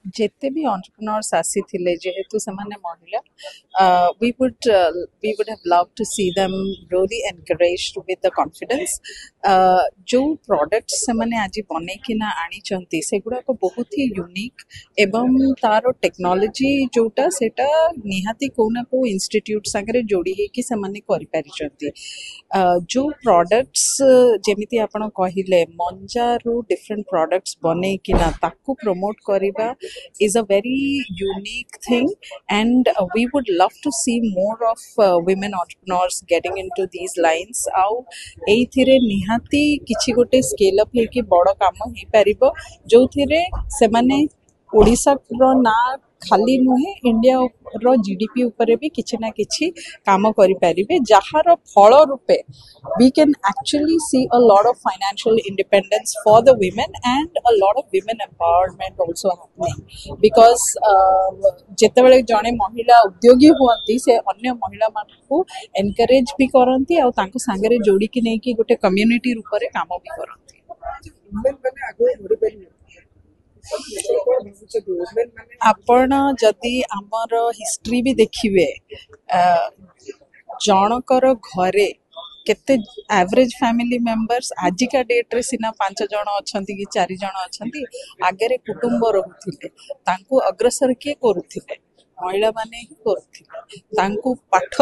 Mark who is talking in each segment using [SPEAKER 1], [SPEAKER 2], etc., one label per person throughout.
[SPEAKER 1] जिते भी entrepreneurs आसीथिले जेहेतु सेमाने महिला we would have loved to see them really encouraged with the confidence जो products सेमाने आजी बने किना आनी चंती सेगुड़ा को बहुत ही यूनिक एवं तारो टेक्नोलॉजी जोटा सेटा निहाती कोना को इंस्टीट्यूट सागरे जोड़ी है कि सेमाने करि पारि चंती जो प्रोडक्ट्स जेमिति आपण कहिले मंजारू डिफरेंट प्रोडक्ट्स बने किना ताकू प्रमोट करिबा is a very unique thing and we would love to see more of women entrepreneurs getting into these lines आउ एइथिरे निहाती किछि गोटे स्केल अप हे कि बड़ काम हे परिबो जो थिरे सेमाने ओडिसा रो ना खाली नुहे इंडिया रो जीडीपी ऊपर भी किछि ना किछि काम करि परिबे जहार फल रूपे we can actually see a lot of financial independence for the women and a lot of women empowerment also happening because जेतेबेले जणे महिला उद्योगी हुअंती से अन्य महिला मानकु एनकरेज भी करंती आ तांको संगरे जोडी कि नै कि गोटे कम्युनिटी रूप रे काम भी करंती आपण जदि आमर हिस्ट्री भी देखिबे जनकर घरे केते एवरेज फैमिली मेंबर्स आजिका डेट रे सिना 5 जण अछंती कि 4 जण अछंती आगे कुटुंब रहुथिले तांको अग्रसर के करूथिले महिला माने ही करूथिले तांको पाठ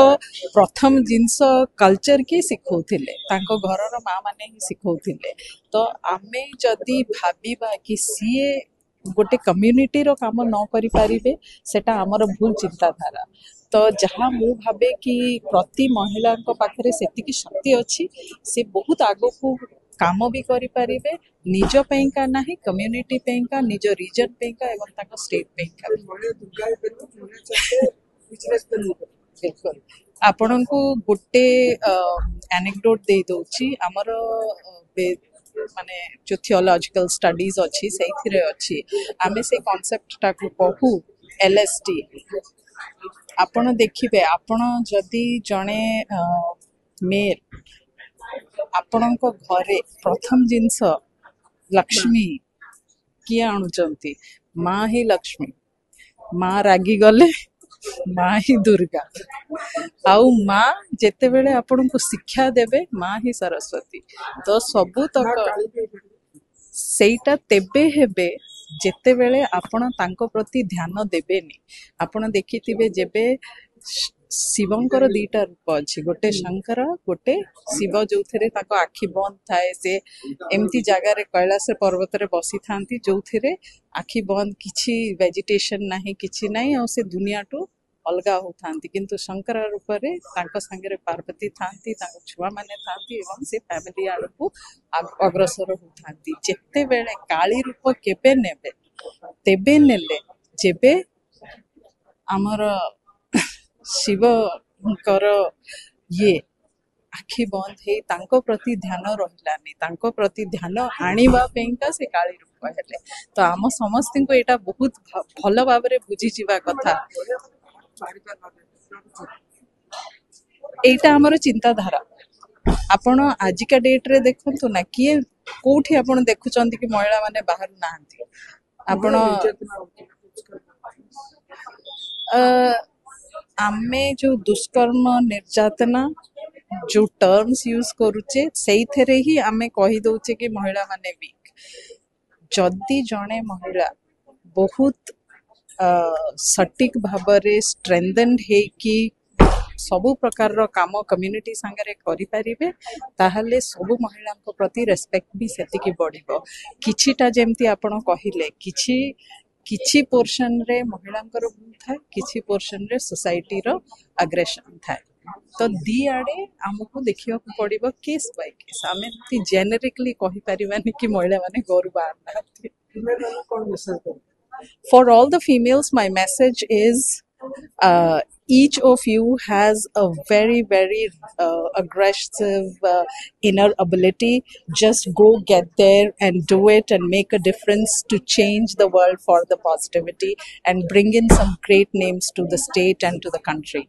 [SPEAKER 1] प्रथम जिंस कल्चर के सिखौथिले तांको घरर मां माने ही सिखौथिले तो आमे जदि भाबीबा कि सीए गोटे कम्युनिटी रो काम न करि पारिबे सेटा हमर भूल चिंताधारा तो जहाँ मु भाबे कि प्रति महिला को पाखरे सेति की शक्ति अछि से बहुत आगो को काम भी करि पारिबे निज पेंका नाही कम्युनिटी पेंका निज रीजन पेंका एवं ताको स्टेट पेंका बिल्कुल आपण को गोटे एनेक्डोट दे दोची हमर माने जो थियोलॉजिकल स्टडीज अच्छी से अच्छी आमे से कॉन्सेप्ट टाकू कहू एलएसटी आपण देखिबे आपण जदि जणे मेल आपण को घरे प्रथम जिंस लक्ष्मी किए आणुचंती माँ ही लक्ष्मी माँ रागी गले माँ ही दुर्गा आउ माँ जेते बेले आपण को शिक्षा देबे माँ ही सरस्वती तो सबु तक सेटा तेबे हेबे जेते बेले आपण तांको प्रति ध्यान देबेनी आपण देखिथिबे जेबे शिवंकर दीटा रूप अछि गोटे शंकर गोटे शिव जोथिरे ताको आखि बंद थाए से एमती जगह रे कैलाश पर्वत रे बसी थांती जोथिरे आखि बंद किछि वेजिटेशन नाही किछि नाही और से दुनिया टू अलगा होथांती किंतु शंकर रूप रे तांको संगे रे पार्वती थांती तांको छुआ माने थांती एवं से फैमिली आडकू अग्रसर होथांती जेते बेले काली रूप केबे नेबे तेबे नेले जेबे हमर शिवकर ये आखि बंद हे तांको प्रति ध्यान रहिलानी तांको प्रति ध्यान आनिबा पेंका से काली रूप हेले तो आम समस्त को एटा बहुत भल भाबरे बुझी जिबा कथा एटा हमर चिंताधारा आपण आजिका डेट रे देखंतु ना किए कोठी आपण देखुचंती कि महिला माने बाहर नाहंती आपण आमे जो दुष्कर्म निर्यातना जो टर्म्स यूज करूचे सेई थेरे ही आमे कहि दोचे कि महिला माने वीक जदि जणे महिला बहुत सटीक भाबरे स्ट्रेंथेंड हे कि सबु प्रकार रो काम कम्युनिटी संगे करि परिबे ताहले सबु महिला को प्रति रेस्पेक्ट भी सेति की बढ़िबो किछिटा जेमती आपण कहिले किछि पोर्शन रे महिलांकर भूल थाए किछि पोर्शन रे सोसाइटी रो अग्रेशन थाए तो दी आड़े हमको देखिया को पड़िबो केस बाय केस आमे जेनेरिकली कहि परिबानी कि महिला माने घर बाहर नाथि for all the females my message is each of you has a very very aggressive inner ability just go get there and do it and make a difference to change the world for the positivity and bring in some great names to the state and to the country.